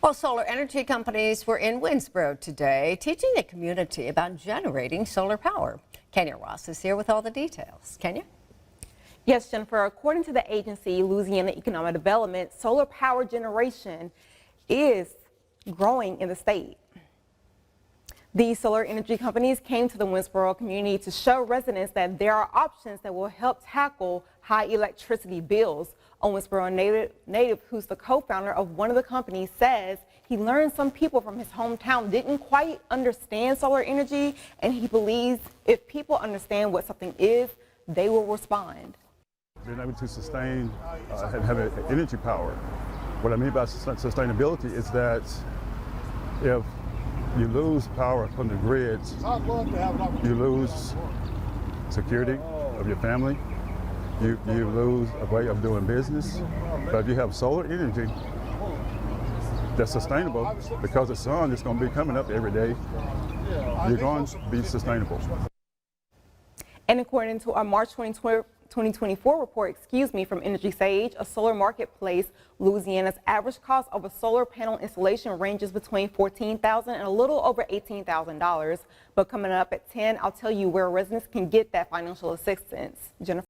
Well, solar energy companies were in Winnsboro today teaching the community about generating solar power. Kenya Ross is here with all the details. Kenya? Yes, Jennifer, according to the agency, Louisiana Economic Development, solar power generation is growing in the state. These solar energy companies came to the Winnsboro community to show residents that there are options that will help tackle high electricity bills. A Winnsboro native who's the co-founder of one of the companies says he learned some people from his hometown didn't quite understand solar energy, and he believes if people understand what something is, they will respond. Being able to sustain, have energy power. What I mean by sustainability is that if you lose power from the grids, you lose security of your family, you lose a way of doing business. But if you have solar energy that's sustainable, because the sun is going to be coming up every day, you're going to be sustainable. And according to our March 2024 report, from Energy Sage, a solar marketplace, Louisiana's average cost of a solar panel installation ranges between $14,000 and a little over $18,000. But coming up at 10, I'll tell you where residents can get that financial assistance. Jennifer?